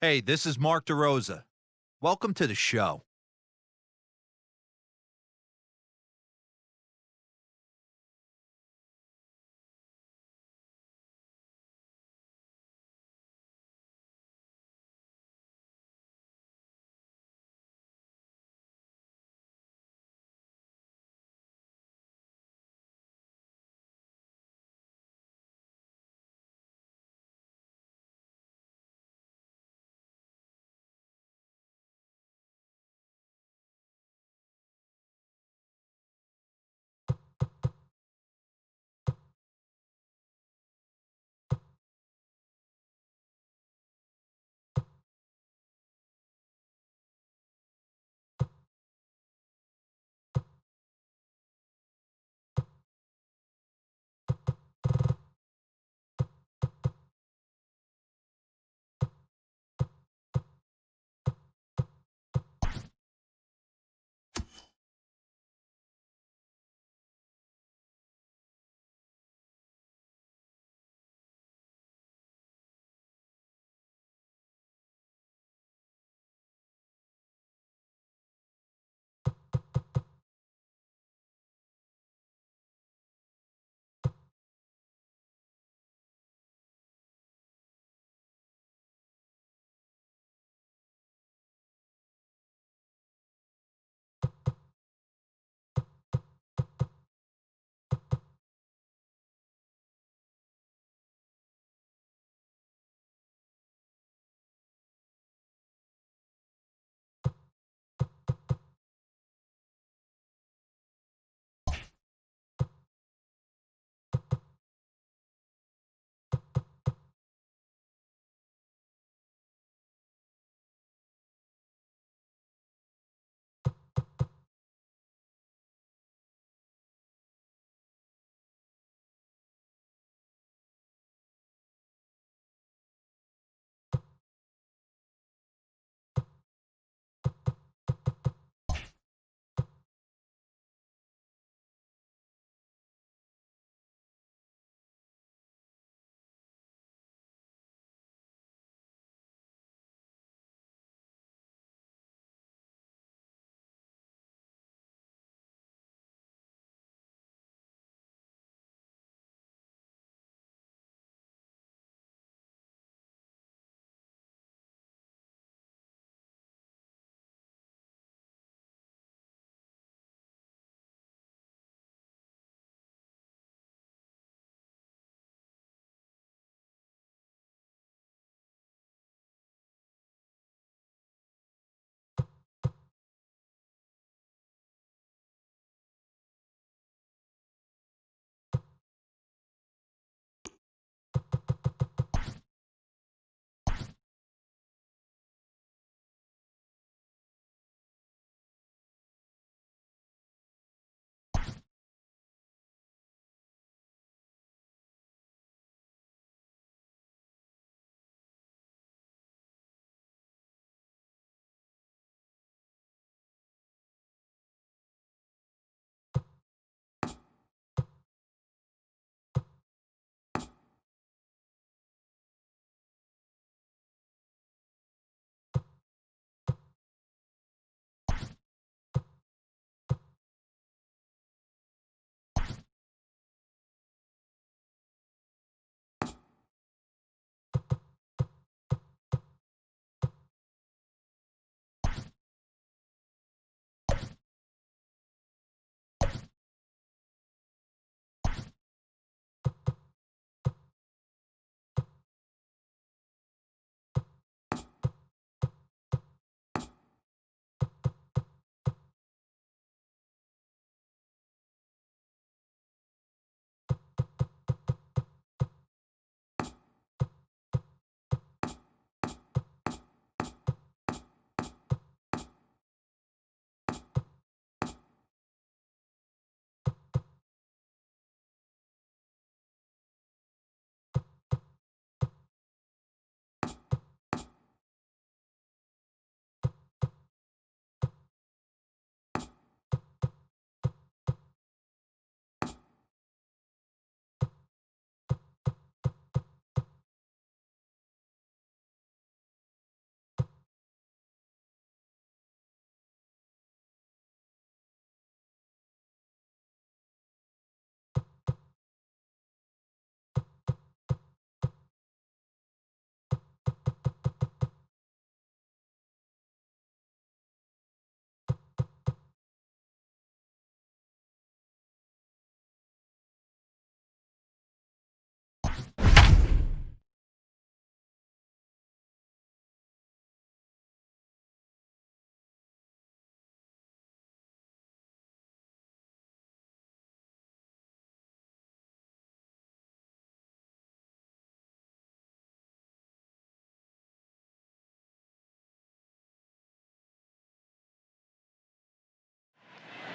Hey, this is Mark DeRosa. Welcome to the show.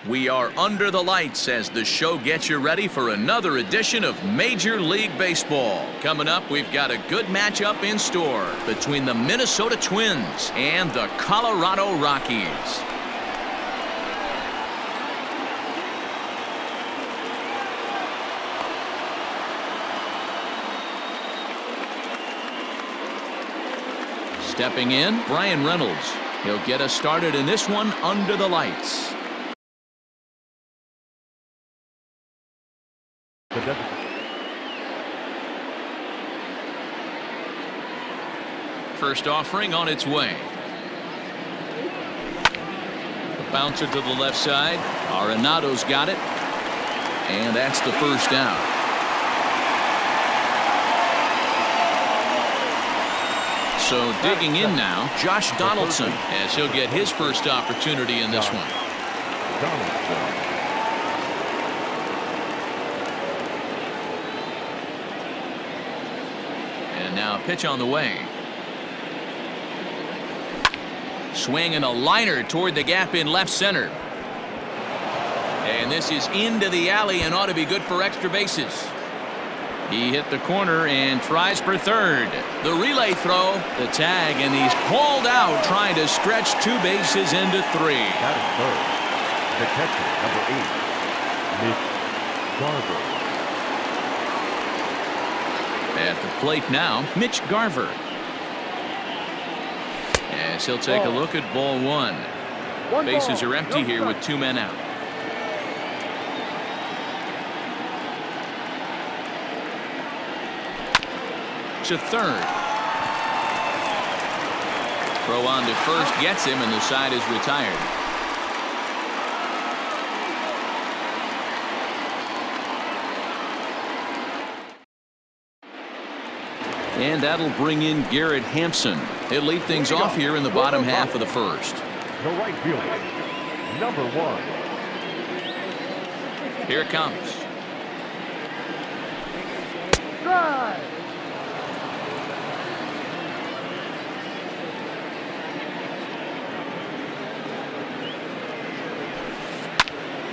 We are under the lights as the show gets you ready for another edition of Major League Baseball. Coming up, we've got a good matchup in store between the Minnesota Twins and the Colorado Rockies. Stepping in, Brian Reynolds. He'll get us started in this one under the lights. First offering on its way. The bouncer to the left side. Arenado's got it. And that's the first out. So digging in now, Josh Donaldson, as he'll get his first opportunity in this one. And now a pitch on the way. Swing and a liner toward the gap in left center. And this is into the alley and ought to be good for extra bases. He hit the corner and tries for third. The relay throw, the tag, and he's called out trying to stretch two bases into three. That is third. The catcher, number 8, Mitch Garver. At the plate now, Mitch Garver. As he'll take a look at ball one. Bases are empty here with two men out. To third. Throw on to first gets him, and the side is retired. And that'll bring in Garrett Hampson. He'll lead things off here in the bottom half of the first. The right fielder, number 1. Here it comes. Drive.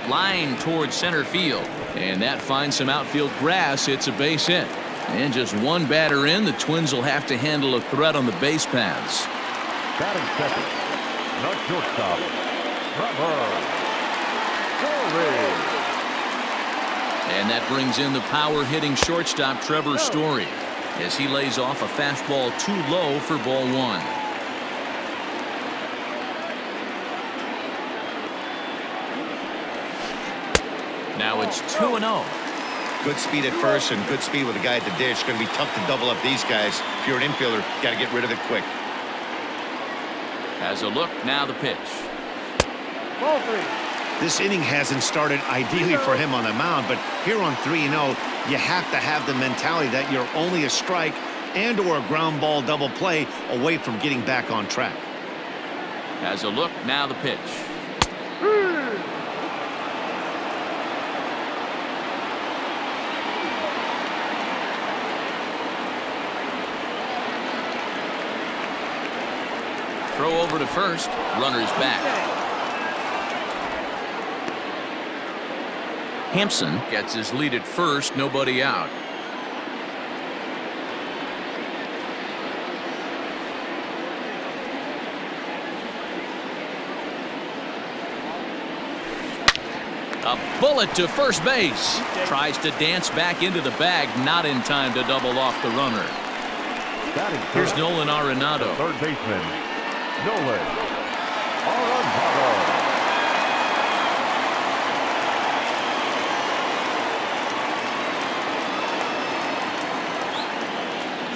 Line towards center field. And that finds some outfield grass. It's a base hit. And just one batter in, the Twins will have to handle a threat on the base paths. Batting second, not shortstop, And that brings in the power-hitting shortstop Trevor Story as he lays off a fastball too low for ball one. Now it's 2-0. Good speed at first and good speed with the guy at the dish. Going to be tough to double up these guys. If you're an infielder, got to get rid of it quick. Has a look, now the pitch. Ball 3. This inning hasn't started ideally for him on the mound, but here on 3-0, you have to have the mentality that you're only a strike and or a ground ball double play away from getting back on track. Has a look, now the pitch. Throw over to first. Runner's back. Hampson gets his lead at first. Nobody out. A bullet to first base. Tries to dance back into the bag. Not in time to double off the runner. Here's Nolan Arenado. Third baseman, Nolan Arenado.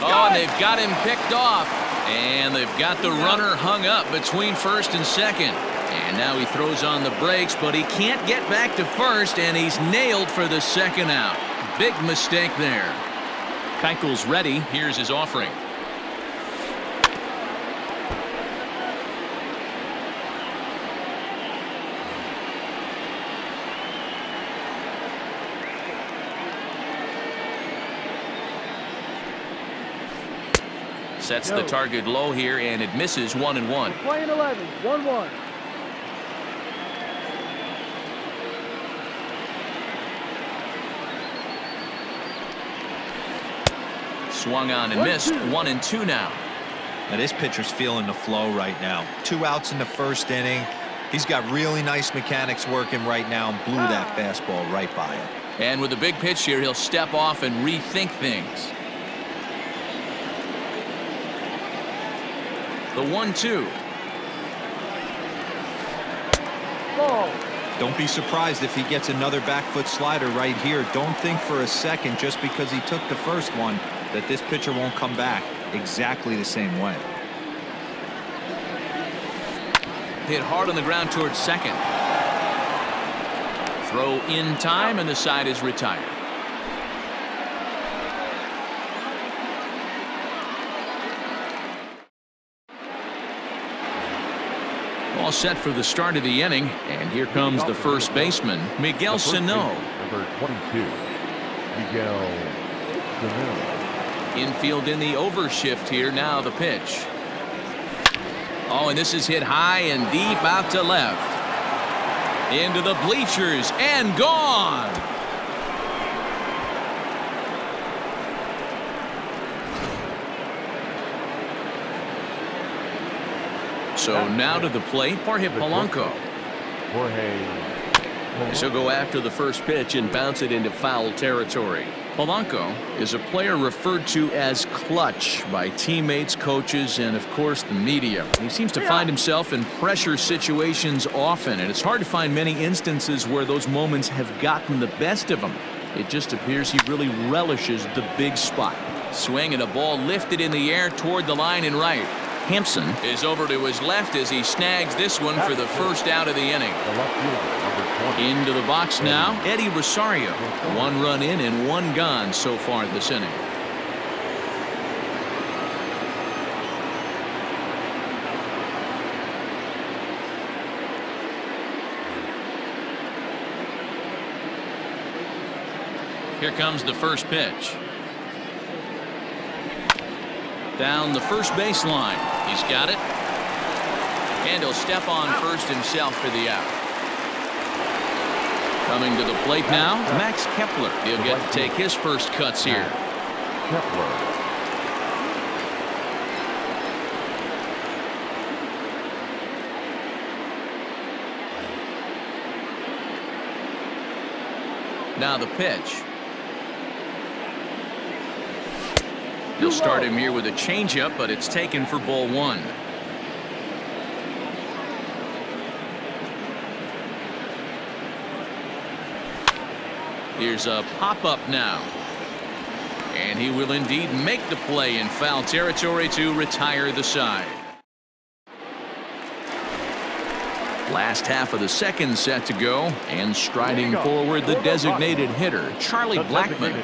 Oh, and they've got him picked off. And they've got the runner hung up between first and second. And now he throws on the brakes, but he can't get back to first, and he's nailed for the second out. Big mistake there. Keuchel's ready. Here's his offering. Sets the target low here, and it misses 1-1. Playing 11, 1-1. Swung on and missed. 1-2 now. Now this pitcher's feeling the flow right now. 2 outs in the first inning. He's got really nice mechanics working right now and blew that fastball right by him. And with a big pitch here, he'll step off and rethink things. The 1-2. Don't be surprised if he gets another back foot slider right here. Don't think for a second, just because he took the first one, that this pitcher won't come back exactly the same way. Hit hard on the ground towards second. Throw in time, and the side is retired. All set for the start of the inning, and here comes the first baseman, Miguel Sano. Number 22, Miguel Sano. Infield in the overshift here. Now the pitch. Oh, and this is hit high and deep out to left. Into the bleachers and gone. So now to the plate, Jorge Polanco. She'll go after the first pitch and bounce it into foul territory. Polanco is a player referred to as clutch by teammates, coaches, and of course the media. He seems to find himself in pressure situations often, and it's hard to find many instances where those moments have gotten the best of him. It just appears he really relishes the big spot. Swing and a ball lifted in the air toward the line and right. Hampson is over to his left as he snags this one for the first out of the inning. Into the box now, Eddie Rosario. 1 run in and 1 gone so far this inning. Here comes the first pitch. Down the first baseline. He's got it. And he'll step on first himself for the out. Coming to the plate now, Max Kepler. He'll get to take his first cuts here. Kepler. Now the pitch. He'll start him here with a changeup, but it's taken for ball 1. Here's a pop-up now. And he will indeed make the play in foul territory to retire the side. Last half of the second set to go, and striding forward the designated hitter, Charlie Blackmon.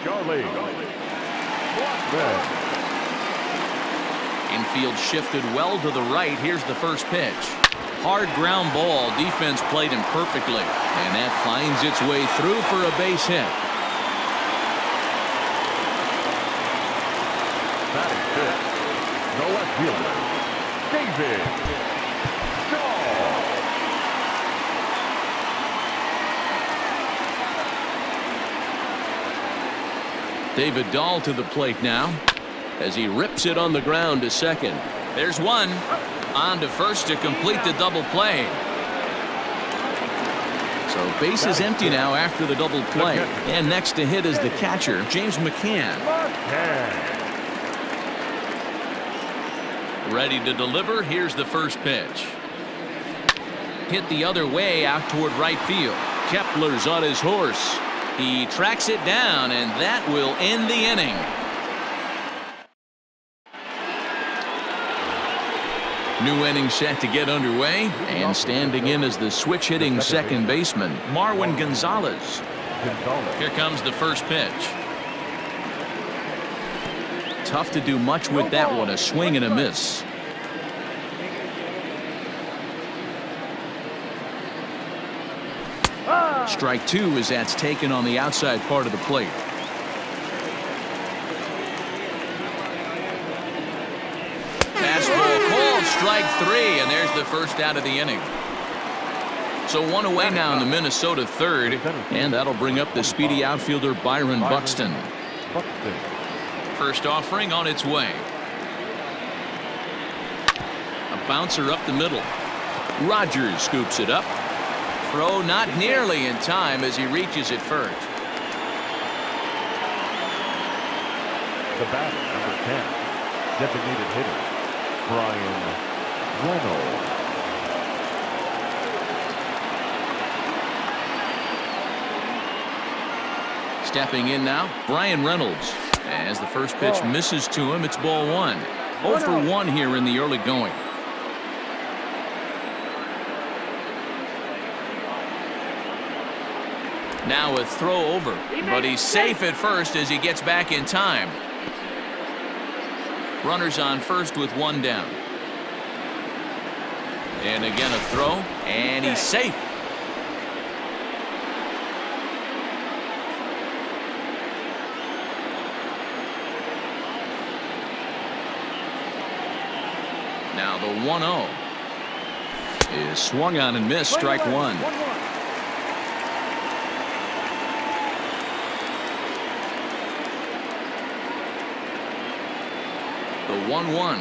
Charlie Blackmon. Infield shifted well to the right. Here's the first pitch. Hard ground ball. Defense played him perfectly. And that finds its way through for a base hit. Batting fifth, the left fielder, David Dahl. David Dahl to the plate now as he rips it on the ground to second. There's one. On to first to complete the double play. So base is empty now after the double play. And next to hit is the catcher, James McCann. Ready to deliver. Here's the first pitch. Hit the other way out toward right field. Kepler's on his horse. He tracks it down, and that will end the inning. New inning set to get underway, and standing in as the switch-hitting second baseman, Marwin Gonzalez. Here comes the first pitch. Tough to do much with that one, a swing and a miss. Strike 2 as that's taken on the outside part of the plate. Fastball called, strike 3, and there's the first out of the inning. So 1 away now in the Minnesota third, and that'll bring up the speedy outfielder Byron Buxton. First offering on its way. A bouncer up the middle. Rogers scoops it up. Throw not nearly in time as he reaches it first. The batter, number 10, designated hitter, Brian Reynolds. Stepping in now, Brian Reynolds. As the first pitch misses to him, it's ball 1. 0 for 1 here in the early going. Now a throw over, but he's safe at first as he gets back in time. Runners on first with 1 down. And again a throw, and he's safe. Now the 1-0 is swung on and missed, strike 1. The 1-1.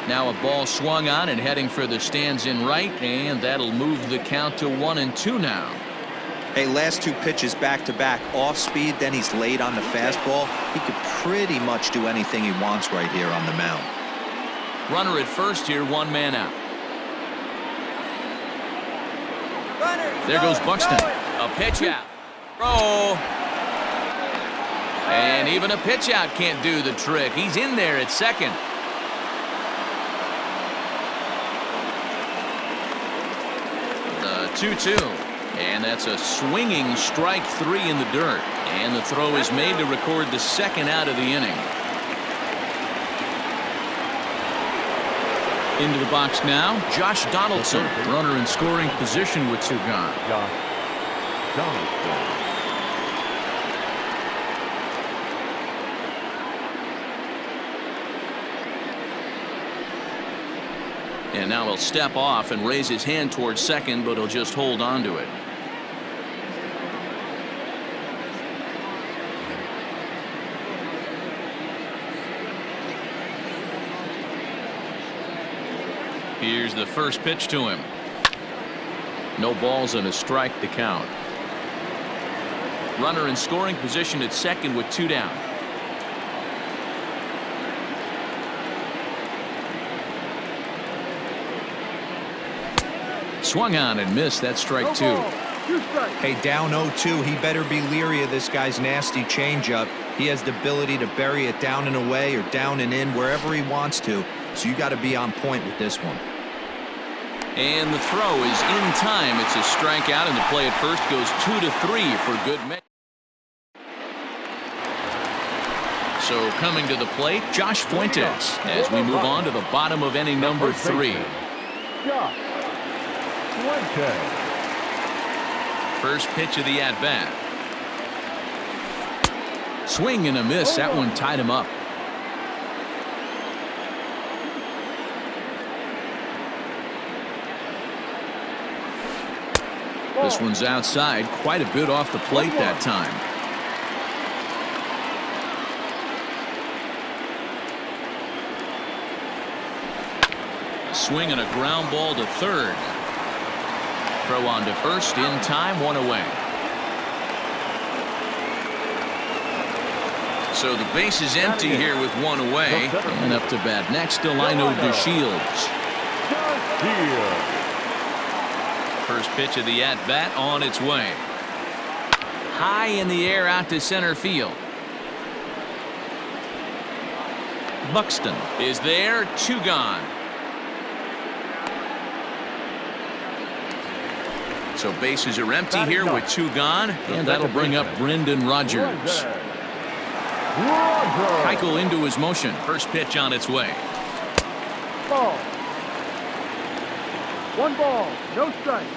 Now a ball swung on and heading for the stands in right, and that'll move the count to 1-2 now. Hey, last 2 pitches back to back, off speed, then he's laid on the fastball. He could pretty much do anything he wants right here on the mound. Runner at first here, 1 man out. There goes Buxton. A pitch out. Throw. And even a pitch out can't do the trick. He's in there at second. The 2-2. And that's a swinging strike 3 in the dirt. And the throw is made to record the second out of the inning. Into the box now, Josh Donaldson. Runner in scoring position with 2 gone. Josh Donaldson. And now he'll step off and raise his hand towards second, but he'll just hold on to it. Here's the first pitch to him. No balls and a strike to count. Runner in scoring position at second with 2 down. Swung on and missed. That's strike 2. Hey, down 0-2, he better be leery of this guy's nasty changeup. He has the ability to bury it down and away or down and in wherever he wants to. So you got to be on point with this one. And the throw is in time. It's a strikeout, and the play at first goes 2-3 for good measure. So coming to the plate, Josh Fuentes, as we move on to the bottom of inning number 3. Josh Fuentes. First pitch of the at-bat. Swing and a miss. That one tied him up. This one's outside, quite a bit off the plate that time. A swing and a ground ball to third. Throw on to first in time, 1 away. So the base is empty here with 1 away. And up to bat next, Delino DeShields. First pitch of the at-bat on its way. High in the air out to center field. Buxton is there, 2 gone. So bases are empty here with 2 gone, and that'll bring up Brendan Rodgers. Keuchel into his motion. First pitch on its way. Ball. 1 ball, no strike.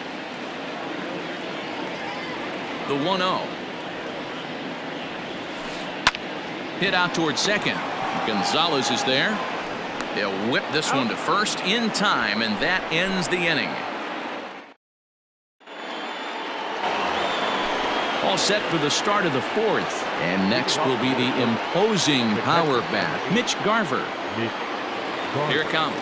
The 1-0. Hit out towards second. Gonzalez is there. They'll whip this one to first in time, and that ends the inning. All set for the start of the 4th. And next will be the imposing power bat, Mitch Garver. Here it comes.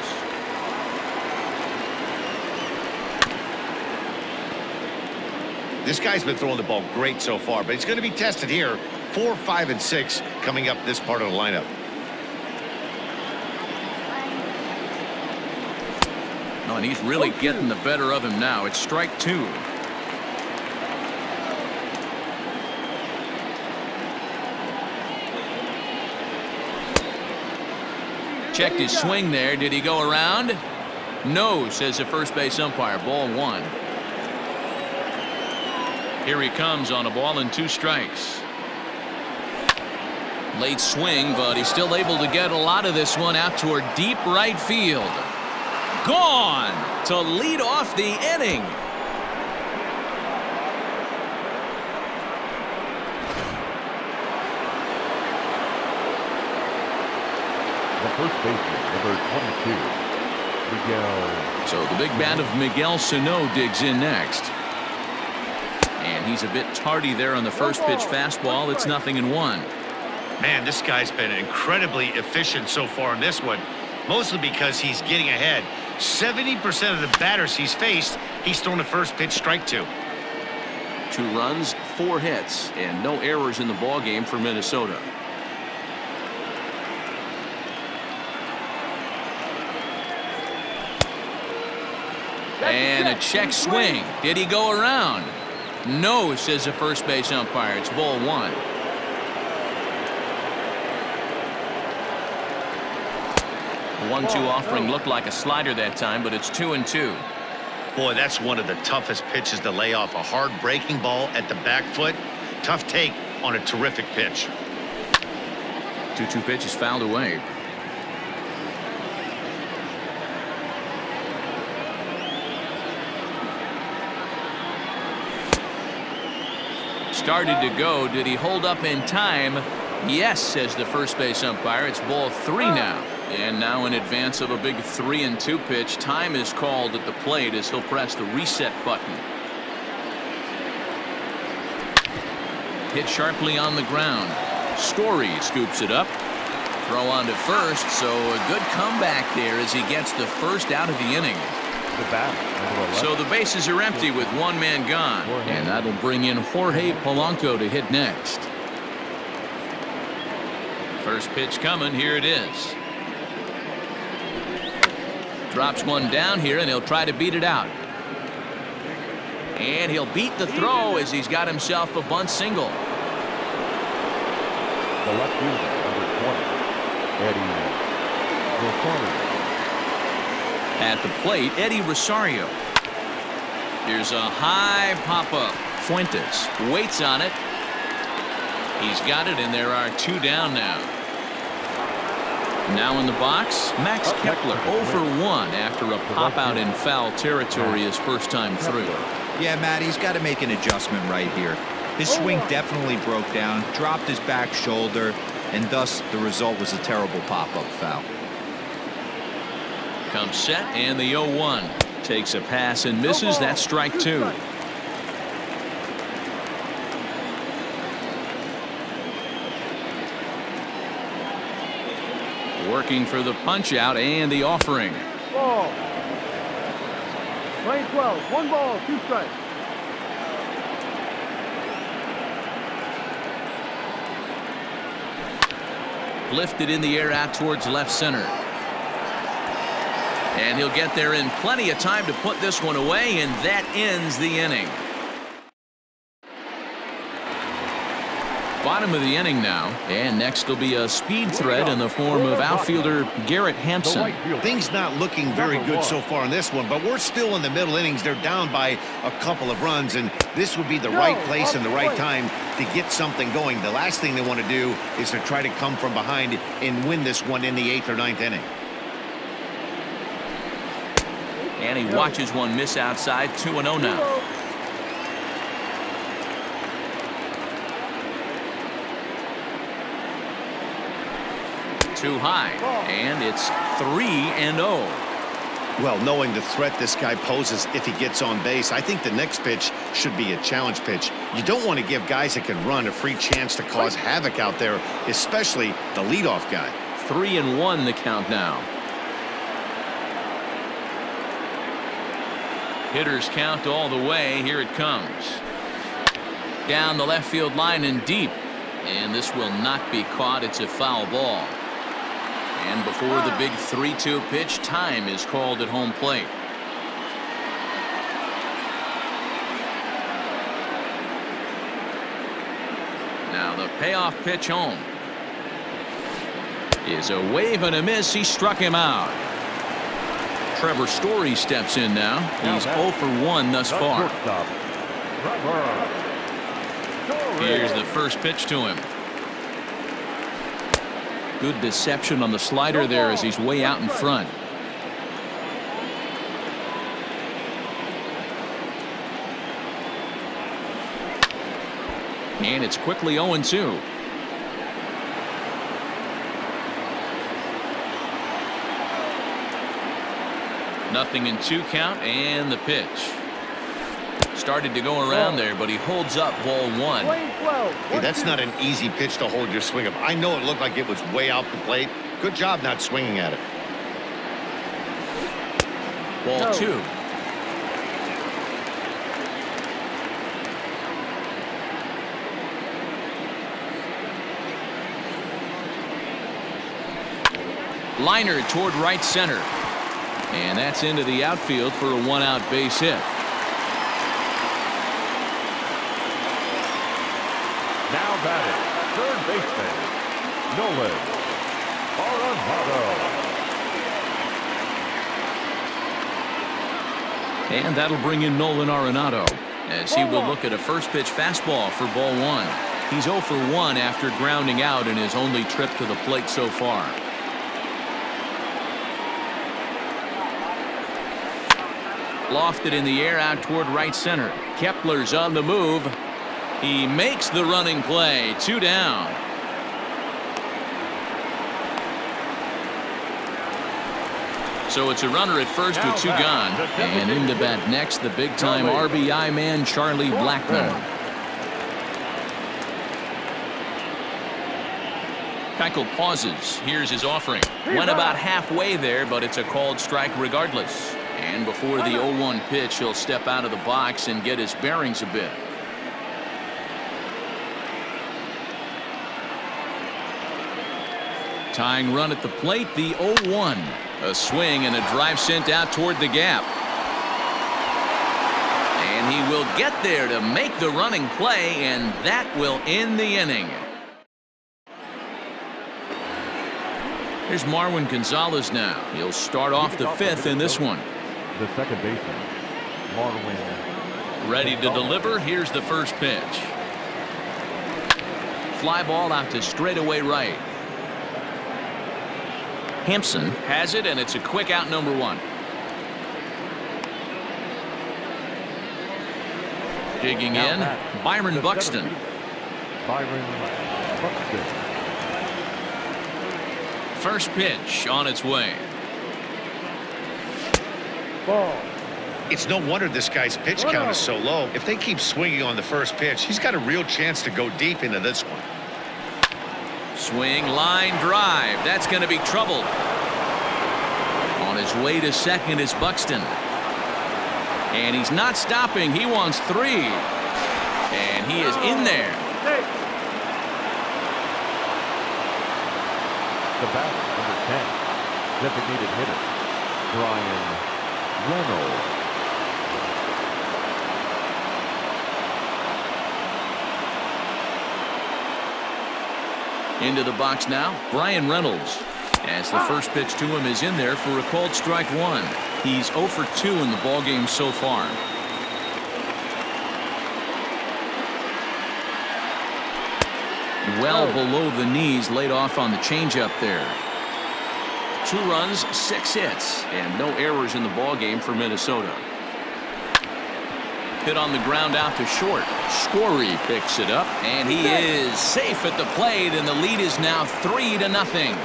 This guy's been throwing the ball great so far, but he's going to be tested here. 4, 5, and 6 coming up this part of the lineup. Oh, and he's really getting the better of him now. It's strike 2. Checked his swing there. Did he go around? No, says the first base umpire. Ball 1. Here he comes on a ball and 2 strikes. Late swing, but he's still able to get a lot of this one out toward deep right field. Gone to lead off the inning. The first baseman, number 22, Miguel. So the big bat of Miguel Sano digs in next. And he's a bit tardy there on the first pitch fastball. It's 0-1. Man, this guy's been incredibly efficient so far in this one, mostly because he's getting ahead. 70% of the batters he's faced, he's thrown the first pitch strike 2. 2 runs, 4 hits, and no errors in the ball game for Minnesota. And a check swing. Did he go around? No, says the first base umpire. It's ball 1. The 1-2 offering looked like a slider that time, but it's 2-2. Boy, that's one of the toughest pitches to lay off. A hard breaking ball at the back foot. Tough take on a terrific pitch. 2-2 pitch is fouled away. Started to go. Did he hold up in time? Yes, says the first base umpire. It's ball 3 now. And now in advance of a big 3-2 pitch, time is called at the plate as he'll press the reset button. Hit sharply on the ground. Story scoops it up. Throw on to first, so a good comeback there as he gets the first out of the inning. So the bases are empty with 1 man gone, and that'll bring in Jorge Polanco to hit next. First pitch coming. Here it is. Drops one down here, and he'll try to beat it out. And he'll beat the throw as he's got himself a bunt single. The left fielder, number 20, Eddie Rosario. At the plate, Eddie Rosario. Here's a high pop-up. Fuentes waits on it. He's got it, and there are 2 down now. Now in the box, Max Kepler 0 for 1 after a pop-out in foul territory his first time through. Yeah, Matt, he's got to make an adjustment right here. His swing definitely broke down, dropped his back shoulder, and thus the result was a terrible pop-up foul. Comes set, and the 0-1. Takes a pass and misses. That's strike 2. Working for the punch out and the offering. Ball. Lane 12. 1 ball, 2 strikes. Lifted in the air out towards left center. And he'll get there in plenty of time to put this one away, and that ends the inning. Bottom of the inning now, and next will be a speed threat in the form of outfielder Garrett Hampson. Things not looking very good so far in this one, but we're still in the middle innings. They're down by a couple of runs, and this would be the right place and the right time to get something going. The last thing they want to do is to try to come from behind and win this one in the 8th or 9th inning. And he watches one miss outside. 2-0 now. Too high, and it's 3-0. Well, knowing the threat this guy poses if he gets on base, I think the next pitch should be a challenge pitch. You don't want to give guys that can run a free chance to cause havoc out there, especially the leadoff guy. 3-1 the count now. Hitters count all the way. Here it comes. Down the left field line and deep. And this will not be caught. It's a foul ball. And before the big 3-2 pitch, time is called at home plate. Now the payoff pitch home is a wave and a miss. He struck him out. Trevor Story steps in now. He's 0 for 1 thus far. Here's the first pitch to him. Good deception on the slider there as he's way out in front. And it's quickly 0-2. Nothing in 2 count, and the pitch. Started to go around there, but he holds up ball 1. Hey, that's not an easy pitch to hold your swing of. I know it looked like it was way out the plate. Good job not swinging at it. Ball 2. Liner toward right center. And that's into the outfield for a 1-out base hit. Now batting, third baseman, Nolan Arenado. And that'll bring in Nolan Arenado as he will look at a first pitch fastball for ball 1. He's 0 for 1 after grounding out in his only trip to the plate so far. Lofted in the air out toward right center. Kepler's on the move. He makes the running play. 2 down. So it's a runner at first with 2 gone. And in to bat next, the big-time RBI man, Charlie Blackmon. Keuchel pauses. Here's his offering. Went about halfway there, but it's a called strike regardless. And before the 0-1 pitch, he'll step out of the box and get his bearings a bit. Tying run at the plate, the 0-1. A swing and a drive sent out toward the gap. And he will get there to make the running play, and that will end the inning. Here's Marwin Gonzalez now. He'll start off the 5th in this one. The second baseman, Marwin. Ready to deliver. Here's the first pitch. Fly ball out to straightaway right. Hampson has it, and it's a quick out, number 1. Digging in, Byron Buxton. First pitch on its way. Ball. It's no wonder this guy's pitch count is so low. If they keep swinging on the first pitch, he's got a real chance to go deep into this one. Swing, line drive. That's going to be trouble. On his way to second is Buxton. And he's not stopping. He wants 3. And he is in there. The bat, number 10, designated hitter, Brian Reynolds. Into the box now, Brian Reynolds. As the first pitch to him is in there for a called strike 1. He's 0 for 2 in the ballgame so far. Well below the knees, laid off on the changeup there. 2 runs, 6 hits, and no errors in the ballgame for Minnesota. Hit on the ground out to short. Story picks it up, and he is safe at the plate, and the lead is now 3-0.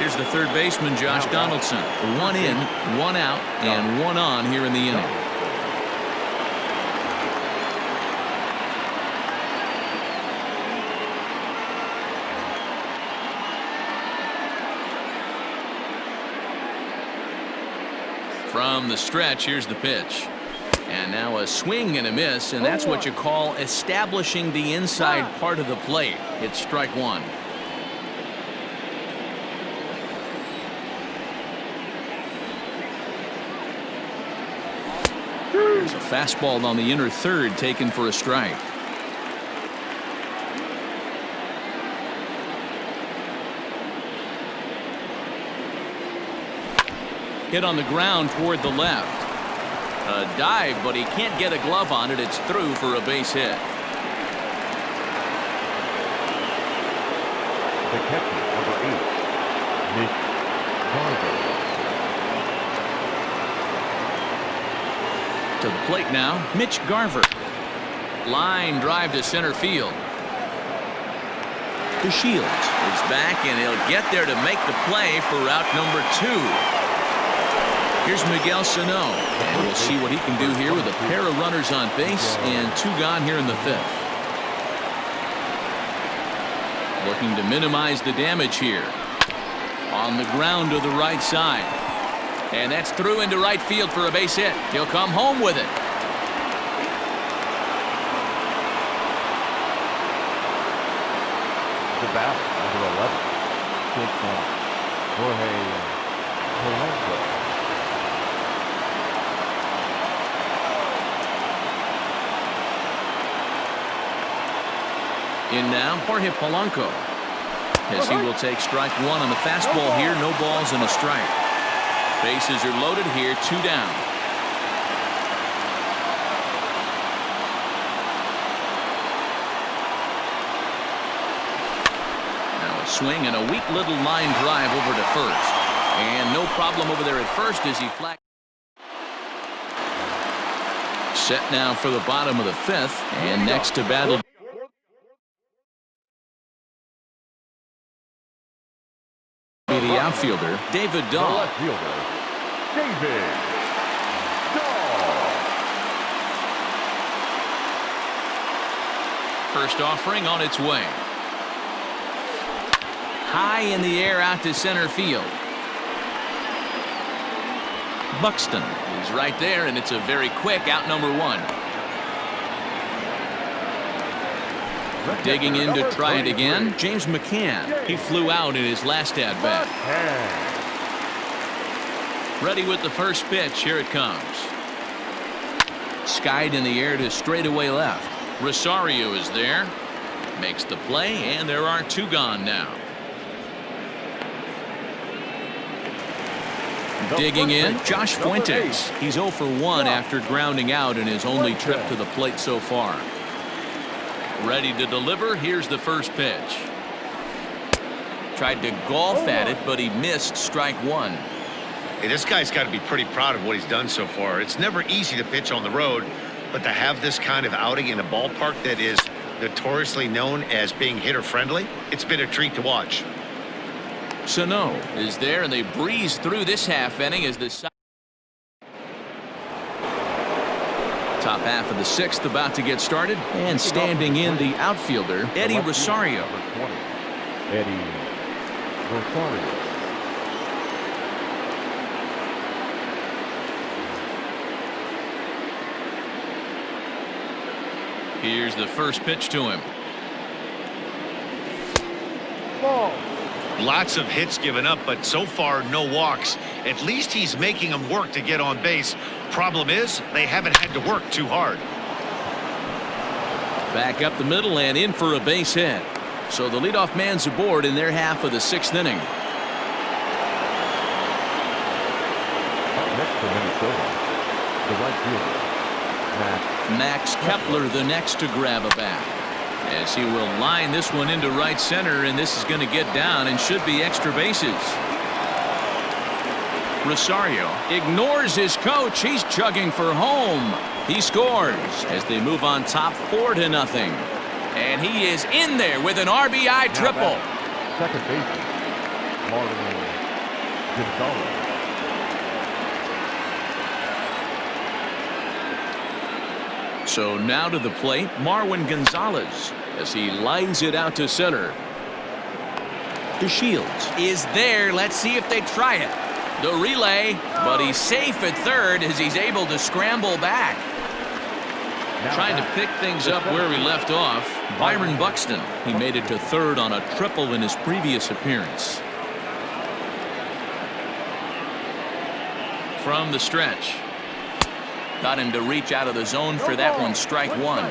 Here's the third baseman, Josh Donaldson. 1 in, 1 out, and 1 on here in the inning. From the stretch, here's the pitch. And now a swing and a miss, and that's what you call establishing the inside part of the plate. It's strike one. There's a fastball on the inner third taken for a strike. Hit on the ground toward the left. A dive, but he can't get a glove on it. It's through for a base hit. The catcher, number 8, Mitch Garver. To the plate now, Mitch Garver. Line drive to center field. The Shields is back, and he'll get there to make the play for out number 2. Here's Miguel Sano, and we'll see what he can do here with a pair of runners on base and 2 gone here in the 5th. Looking to minimize the damage here. On the ground to the right side. And that's through into right field for a base hit. He'll come home with it. The bat, number 11, shortstop, Jorge Polanco. In now, Jorge Polanco. As he will take strike one on the fastball here. No balls and a strike. Bases are loaded here. 2 down. Now a swing and a weak little line drive over to first. And no problem over there at first as he flat. Set now for the bottom of the 5th. And next to battle. The outfielder, David The Dahl. left fielder, David Dahl. First offering on its way. High in the air out to center field. Buxton is right there, and it's a very quick out number 1. Digging in to try it again, James McCann. He flew out in his last at-bat. Ready with the first pitch. Here it comes. Skied in the air to straightaway left. Rosario is there. Makes the play, and there are 2 gone now. Digging in, Josh Fuentes. He's 0 for 1 after grounding out in his only trip to the plate so far. Ready to deliver. Here's the first pitch. Tried to golf at it, but he missed strike 1. Hey, this guy's got to be pretty proud of what he's done so far. It's never easy to pitch on the road, but to have this kind of outing in a ballpark that is notoriously known as being hitter-friendly, it's been a treat to watch. Sano is there, and they breeze through this half inning as the top half of the 6th about to get started, and standing in the outfielder, Eddie Rosario. Number 20, Eddie Rosario. Here's the first pitch to him. Ball. Lots of hits given up, but so far no walks. At least he's making them work to get on base. Problem is, they haven't had to work too hard. Back up the middle and in for a base hit. So the leadoff man's aboard in their half of the 6th inning. Up next for Minnesota, the right fielder, Max Kepler the next to grab a bat. As he will line this one into right center, and this is going to get down and should be extra bases. Rosario ignores his coach. He's chugging for home. He scores as they move on top 4-0. And he is in there with an RBI triple. Second baseman, Martin Gonzalez. So now to the plate, Marwin Gonzalez as he lines it out to center. DeShields is there. Let's see if they try it. The relay, but he's safe at third as he's able to scramble back. Trying to pick things up where he left off, Byron Buxton. He made it to third on a triple in his previous appearance. From the stretch. Got him to reach out of the zone for that one, strike one.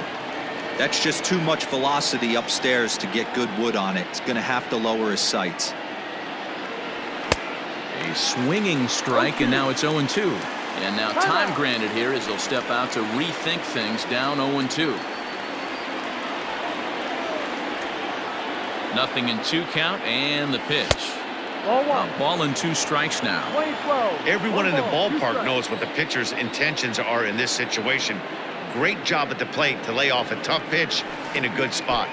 That's just too much velocity upstairs to get good wood on it. It's going to have to lower his sights. A swinging strike, and now it's 0-2. And now time granted here as he'll step out to rethink things down 0-2. Nothing in 2 count, and the pitch. A ball and 2 strikes now. Everyone in the ballpark knows what the pitcher's intentions are in this situation. Great job at the plate to lay off a tough pitch in a good spot.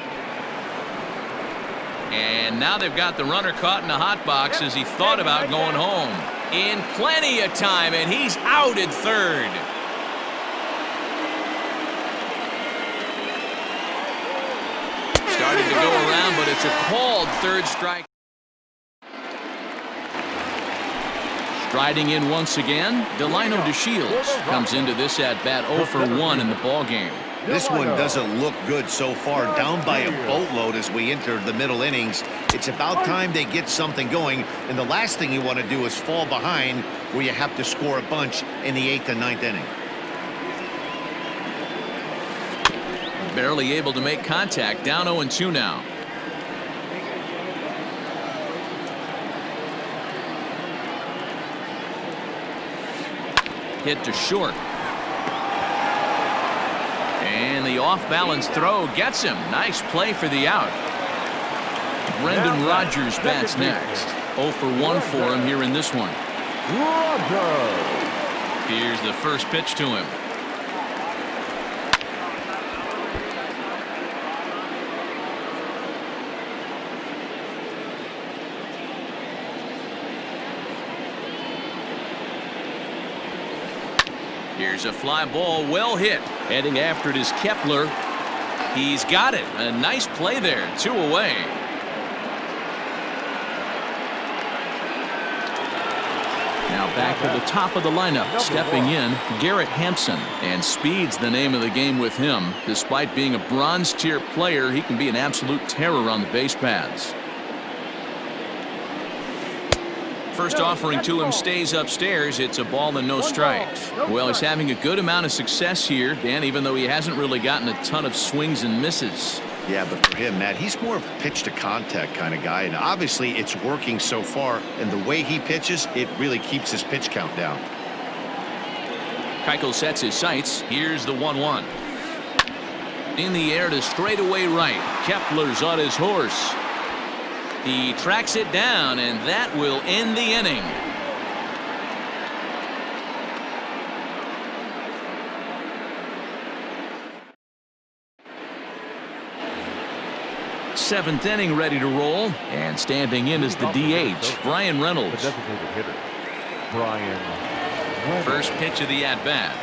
And now they've got the runner caught in a hot box as he thought about going home. In plenty of time, and he's out at third. Started to go around, but it's a called third strike. Striding in once again, Delino DeShields comes into this at-bat 0 for 1 in the ballgame. This one doesn't look good so far, down by a boatload as we enter the middle innings. It's about time they get something going, and the last thing you want to do is fall behind where you have to score a bunch in the 8th and 9th inning. Barely able to make contact, down 0-2 now. Hit to short. And the off-balance throw gets him. Nice play for the out. Brendan Rodgers bats next. 0 for 1 for him here in this one. Here's the first pitch to him. Here's a fly ball, well hit. Heading after it is Kepler. He's got it. A nice play there. 2 away. Now back to the top of the lineup. Stepping in, Garrett Hampson. And speed's the name of the game with him. Despite being a bronze tier player, he can be an absolute terror on the base paths. First offering to him stays upstairs. It's a ball and no strikes. Well, he's having a good amount of success here, Dan, even though he hasn't really gotten a ton of swings and misses. Yeah, but for him, Matt, he's more of a pitch to contact kind of guy, and obviously it's working so far, and the way he pitches, it really keeps his pitch count down. Keuchel sets his sights. Here's the 1-1. In the air to straightaway right. Kepler's on his horse. He tracks it down, and that will end the inning. Seventh inning ready to roll, and standing in is the DH, Brian Reynolds. Designated hitter, Brian Reynolds. First pitch of the at-bat.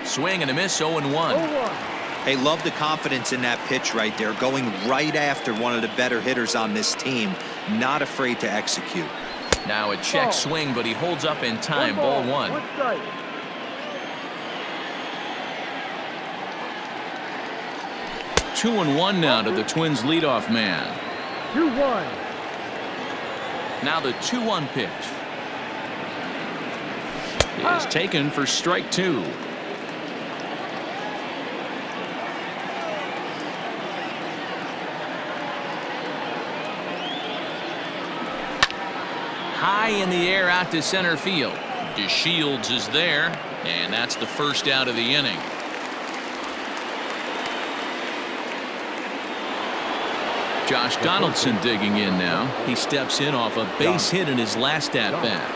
Swing and a miss, 0-1. Hey, love the confidence in that pitch right there, going right after one of the better hitters on this team, not afraid to execute. Now a check swing, but he holds up in time. Ball 1. 2-1 now to the Twins leadoff man. 2-1. Now the 2-1 pitch is taken for strike 2. High in the air out to center field. DeShields is there, and that's the first out of the inning. Josh Donaldson digging in now. He steps in off a base hit in his last at-bat.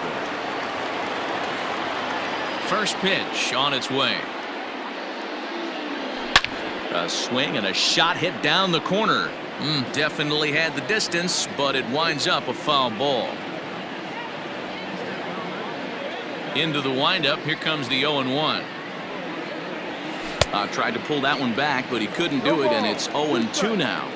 First pitch on its way. A swing and a shot hit down the corner. Definitely had the distance, but it winds up a foul ball. Into the windup, here comes the 0-1. Tried to pull that one back, but he couldn't do it, and it's 0-2 now.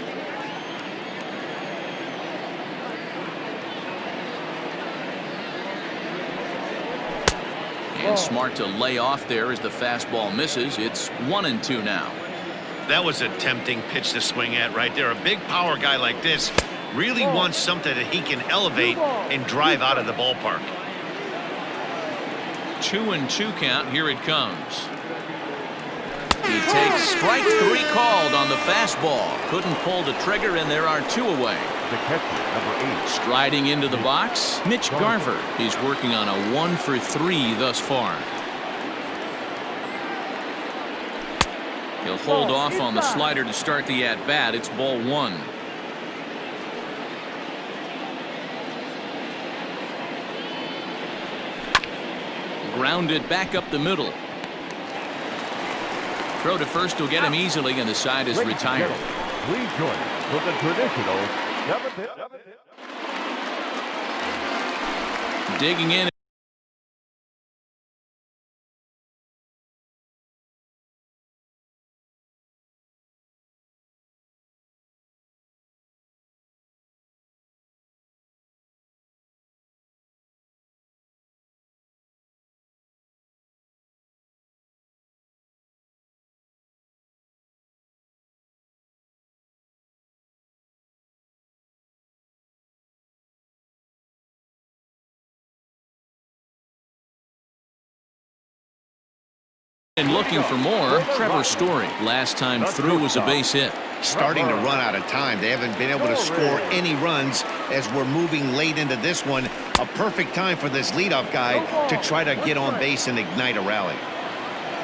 And smart to lay off there as the fastball misses. It's 1-2 now. That was a tempting pitch to swing at right there. A big power guy like this really wants something that he can elevate and drive out of the ballpark. 2-2 count. Here it comes. He takes strike 3 called on the fastball. Couldn't pull the trigger, and there are 2 away. The catcher, number 8. Striding into the box, Mitch Garver. He's working on a 1 for 3 thus far. He'll hold off on the slider to start the at-bat. It's ball 1. Grounded back up the middle. Throw to first will get him easily, and the side is retired. Please join us for the traditional 7th. Digging in. And looking for more, Trevor Story. Last time through was a base hit. Starting to run out of time. They haven't been able to score any runs as we're moving late into this one. A perfect time for this leadoff guy to try to get on base and ignite a rally.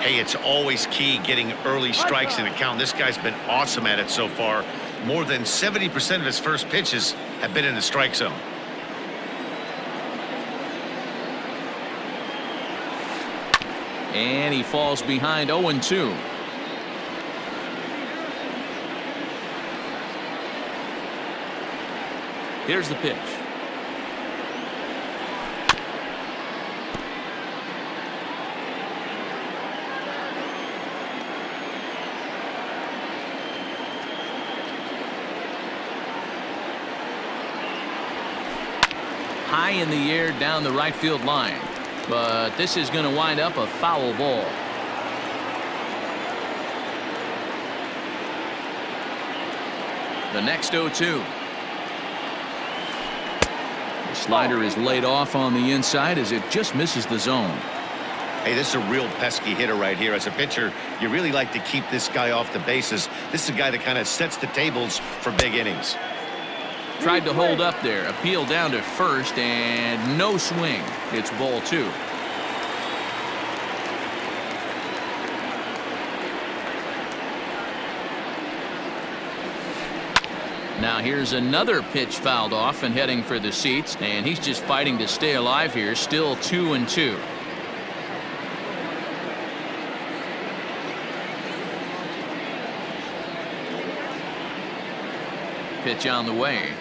Hey, it's always key getting early strikes in a count. This guy's been awesome at it so far. More than 70% of his first pitches have been in the strike zone. And he falls behind 0-2. Here's the pitch. High in the air down the right field line. But this is going to wind up a foul ball. The next 0-2. The slider is laid off on the inside as it just misses the zone. Hey, this is a real pesky hitter right here. As a pitcher, you really like to keep this guy off the bases. This is a guy that kind of sets the tables for big innings. Tried to hold up there. Appeal down to first, and no swing. It's ball 2. Now here's another pitch fouled off and heading for the seats, and he's just fighting to stay alive here. Still 2-2. Pitch on the way.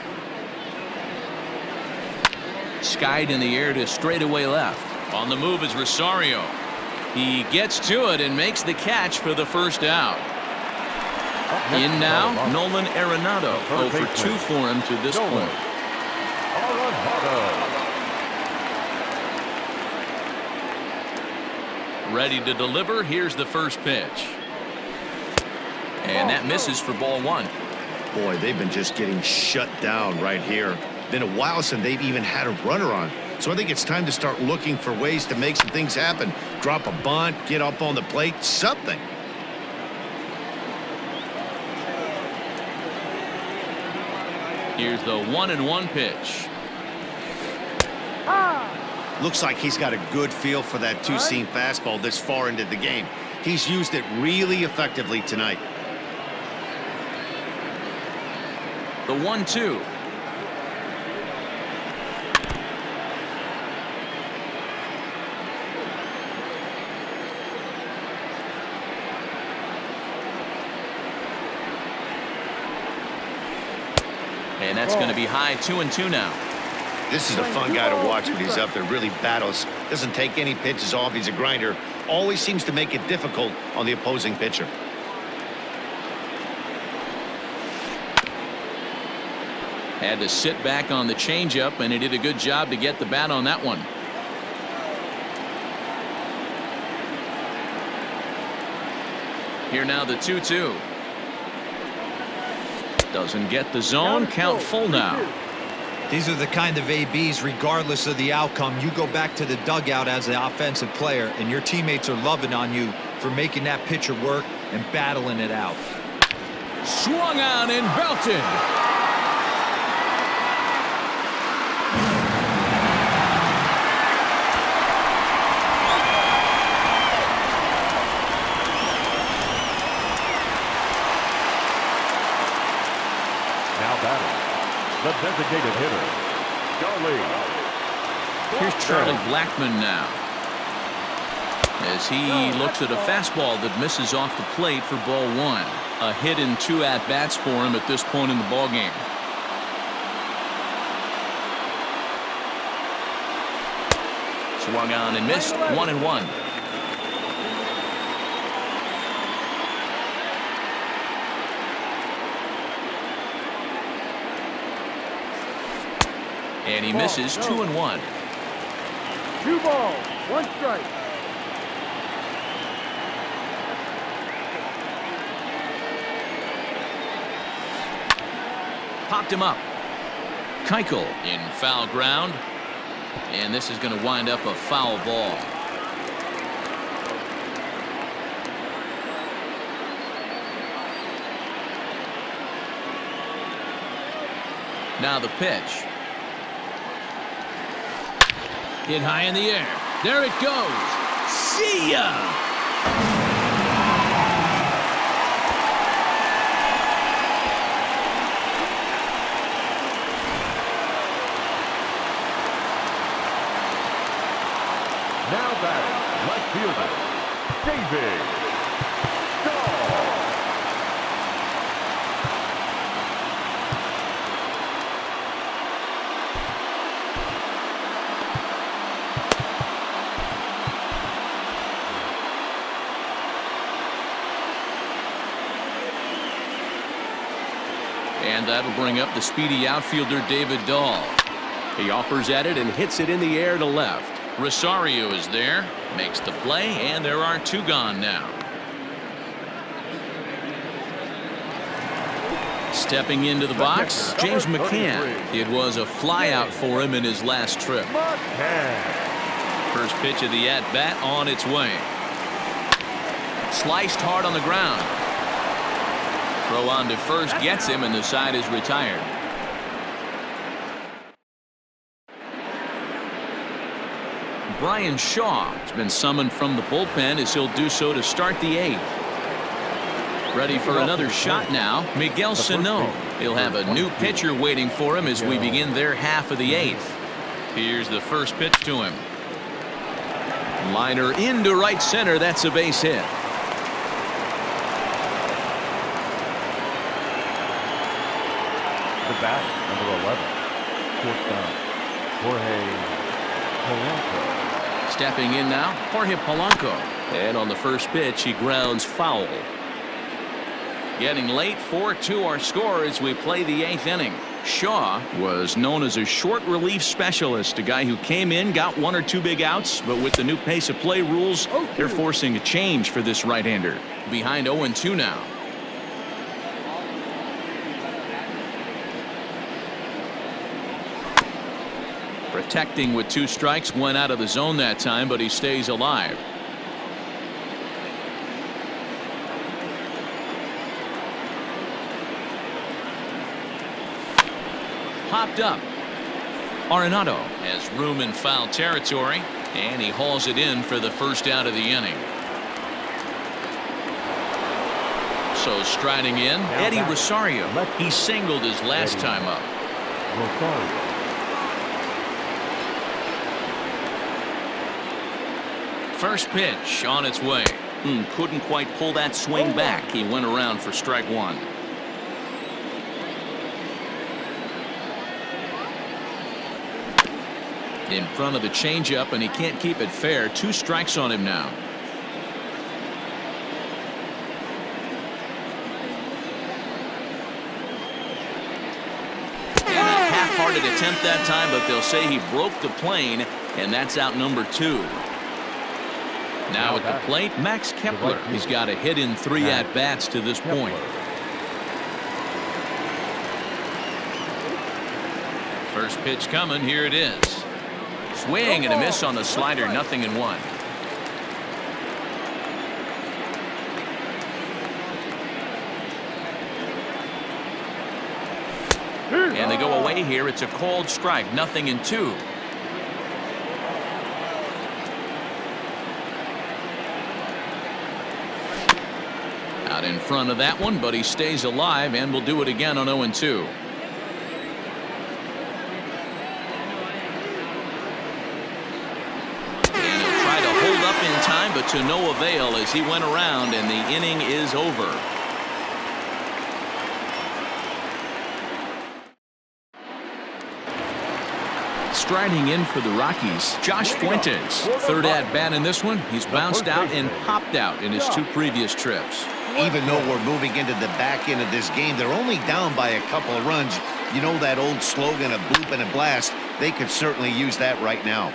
Skied in the air to straightaway left. On the move is Rosario. He gets to it and makes the catch for the first out. In now, Nolan Arenado. 0 for 2 for him to this point. Ready to deliver. Here's the first pitch. And that misses for ball 1. Boy, they've been just getting shut down right here. Been a while since they've even had a runner on. So I think it's time to start looking for ways to make some things happen. Drop a bunt, get up on the plate, something. Here's the 1-1 pitch. Looks like he's got a good feel for that two-seam fastball this far into the game. He's used it really effectively tonight. The 1-2. And that's going to be high 2-2 now. This is a fun guy to watch when he's up there. Really battles. Doesn't take any pitches off. He's a grinder. Always seems to make it difficult on the opposing pitcher. Had to sit back on the changeup, and he did a good job to get the bat on that one. Here now the 2-2. Doesn't get the zone. Count full now. These are the kind of ABs, regardless of the outcome, you go back to the dugout as the offensive player, and your teammates are loving on you for making that pitcher work and battling it out. Swung on and belted. Now batting, the designated hitter, Charlie. Here's Charlie Blackmon now, as he looks at a fastball that misses off the plate for ball one. A hit and 2 at-bats for him at this point in the ballgame. Swung on and missed. 1-1. And he misses. 2-1. 2 balls, 1 strike. Popped him up. Keuchel in foul ground. And this is going to wind up a foul ball. Now the pitch. Hit high in the air. There it goes. See ya! Now batting, left fielder, David. And that'll bring up the speedy outfielder David Dahl. He offers at it and hits it in the air to left. Rosario is there, makes the play, and there are 2 gone now. Stepping into the box, James McCann. It was a flyout for him in his last trip. First pitch of the at-bat on its way. Sliced hard on the ground. Throw on to first gets him, and the side is retired. Brian Shaw has been summoned from the bullpen, as he'll do so to start the 8th. Ready for another shot now, Miguel Sano. He'll have a new pitcher waiting for him as we begin their half of the 8th. Here's the first pitch to him. Liner into right center. That's a base hit. The bat, number 11, shortstop, Jorge Polanco. Stepping in now, Jorge Polanco. And on the first pitch, he grounds foul. Getting late, 4-2 our score as we play the 8th inning. Shaw was known as a short relief specialist, a guy who came in, got 1 or 2 big outs, but with the new pace of play rules, they're forcing a change for this right-hander. Behind 0-2 now. Protecting with 2 strikes, went out of the zone that time, but he stays alive. Popped up. Arenado has room in foul territory, and he hauls it in for the first out of the inning. So striding in, Eddie Rosario. He singled his last time up. Rosario. First pitch on its way. Couldn't quite pull that swing back. He went around for strike 1. In front of the changeup, and he can't keep it fair. 2 strikes on him now. And a half-hearted attempt that time, but they'll say he broke the plane, and that's out number 2. Now at the plate, Max Kepler. He's got a hit in 3 at-bats to this point. First pitch coming. Here it is. Swing and a miss on the slider. 0-1. And they go away here. It's a called strike. 0-2. Out in front of that one, but he stays alive and will do it again on 0-2. In time, but to no avail as he went around, and the inning is over. Striding in for the Rockies, Josh Fuentes. 3rd at bat in this one. He's bounced out and popped out in his 2 previous trips. Even though we're moving into the back end of this game, they're only down by a couple of runs. You know that old slogan, a boop and a blast. They could certainly use that right now.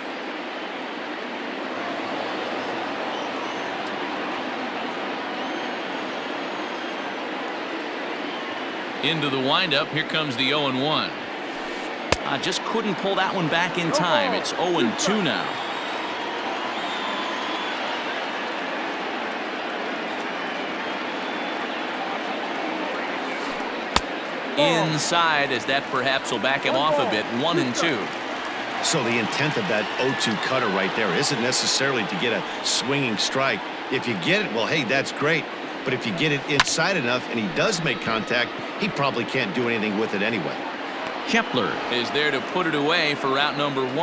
Into the windup. Here comes the 0-1. Just couldn't pull that one back in time. It's 0-2 now. Inside, as that perhaps will back him off a bit. 1-2. So the intent of that 0-2 cutter right there isn't necessarily to get a swinging strike. If you get it, well, hey, that's great. But if you get it inside enough and he does make contact, he probably can't do anything with it anyway. Kepler is there to put it away for out number 1.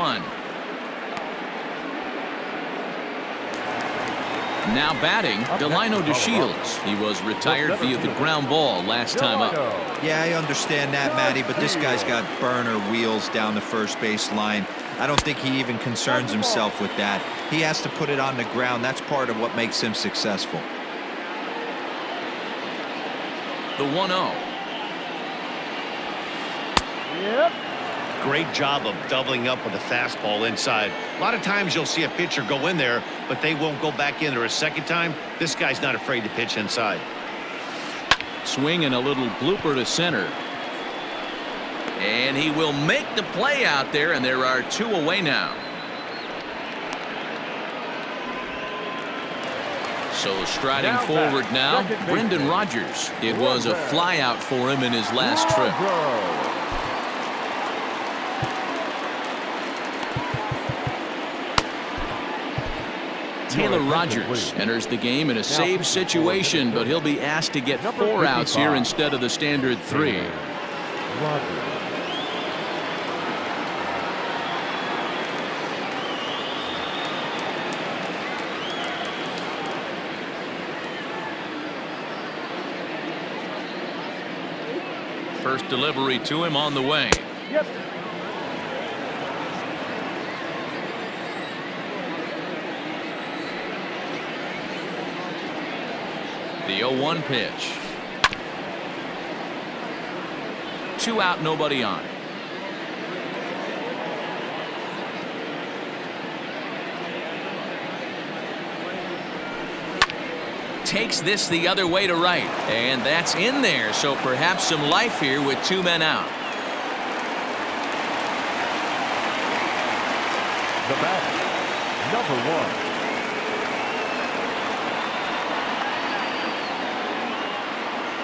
Now batting, Delino DeShields. He was retired via the ground ball last time up. Yeah, I understand that, Matty, but this guy's got burner wheels down the first base line. I don't think he even concerns himself with that. He has to put it on the ground. That's part of what makes him successful. The 1-0. Yep. Great job of doubling up with a fastball inside. A lot of times you'll see a pitcher go in there, but they won't go back in there a second time. This guy's not afraid to pitch inside. Swing and a little blooper to center. And he will make the play out there, and there are 2 away now. So striding forward now, Brendan Rodgers. It was a fly out for him in his last trip. Taylor Rogers enters the game in a save situation, but he'll be asked to get 4 outs here instead of the standard 3. First delivery to him on the way. Yep. The 0-1 pitch. 2 out, nobody on. Takes this the other way to right, and that's in there, so perhaps some life here with 2 men out. The batter, number 1.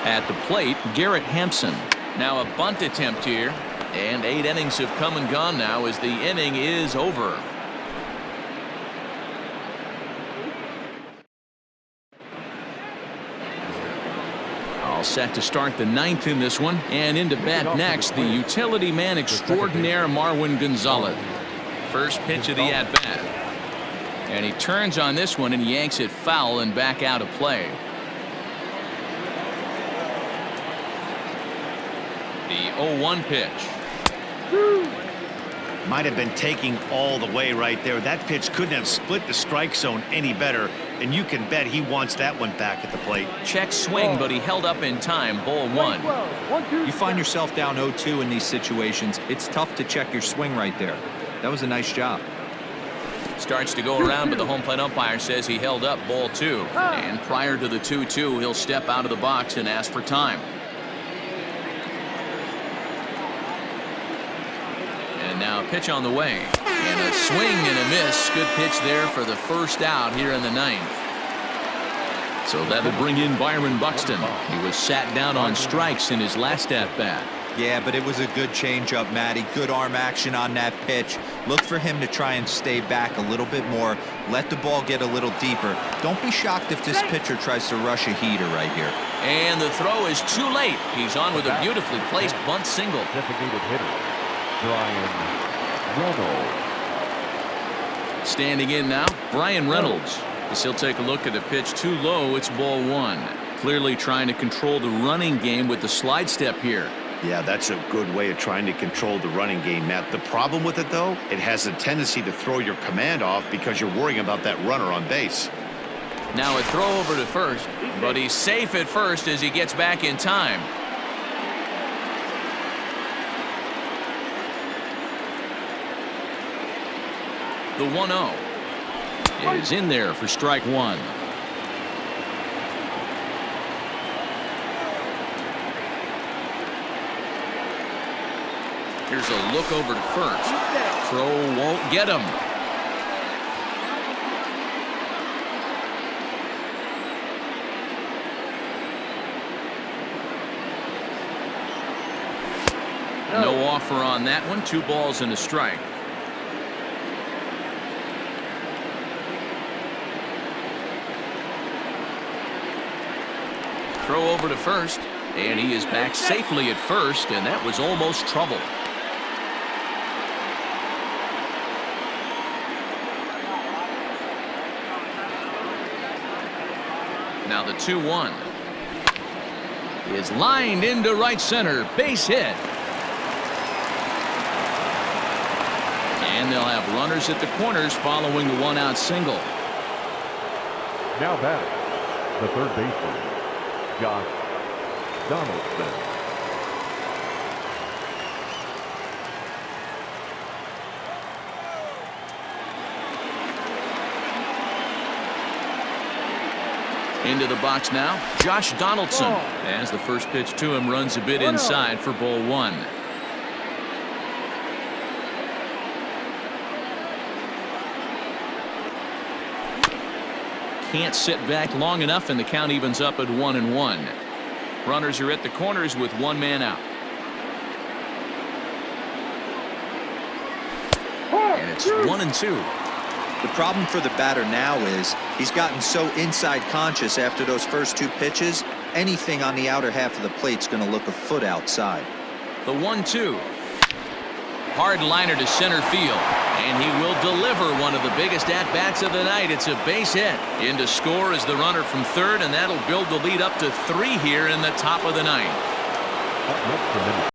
At the plate, Garrett Hampson. Now a bunt attempt here, and 8 innings have come and gone now as the inning is over. All set to start the 9th in this one, and into bat next, the utility man extraordinaire Marwin Gonzalez. First pitch of the at-bat. And he turns on this one and yanks it foul and back out of play. The 0-1 pitch. Might have been taking all the way right there. That pitch couldn't have split the strike zone any better, and you can bet he wants that one back at the plate. Check swing, but he held up in time. Ball one. You find yourself down 0-2 in these situations, it's tough to check your swing right there. That was a nice job. Starts to go around, but the home plate umpire says he held up. Ball two. And prior to the 2-2, he'll step out of the box and ask for time. And now a pitch on the way. And a swing and a miss. Good pitch there for the first out here in the ninth. So that'll bring in Byron Buxton. He was sat down on strikes in his last at-bat. Yeah, but it was a good changeup, Matty. Good arm action on that pitch. Look for him to try and stay back a little bit more. Let the ball get a little deeper. Don't be shocked if this pitcher tries to rush a heater right here. And the throw is too late. He's on with a beautifully placed bunt single. Designated hitter, Brian Reynolds. Standing in now, Brian Reynolds. As he'll take a look at the pitch too low, it's ball one. Clearly trying to control the running game with the slide step here. Yeah, that's a good way of trying to control the running game, Matt. The problem with it, though, it has a tendency to throw your command off because you're worrying about that runner on base. Now a throw over to first, but he's safe at first as he gets back in time. The 1-0 is in there for strike one. Here's a look over to first. Throw won't get him. No offer on that one. 2 balls and a strike. Throw over to first, and he is back safely at first, and that was almost trouble. Now the 2-1 is lined into right center. Base hit. And they'll have runners at the corners following the 1-out single. Now back, the third baseman, Josh Donaldson. Into the box now, Josh Donaldson. As the first pitch to him runs a bit inside for ball one. Can't sit back long enough, and the count evens up at 1-1. Runners are at the corners with 1 man out. And it's 1-2. The problem for the batter now is he's gotten so inside conscious after those first 2 pitches, anything on the outer half of the plate's going to look a foot outside. The 1-2. Hard liner to center field. And he will deliver one of the biggest at-bats of the night. It's a base hit. In to score is the runner from third, and that'll build the lead up to 3 here in the top of the ninth.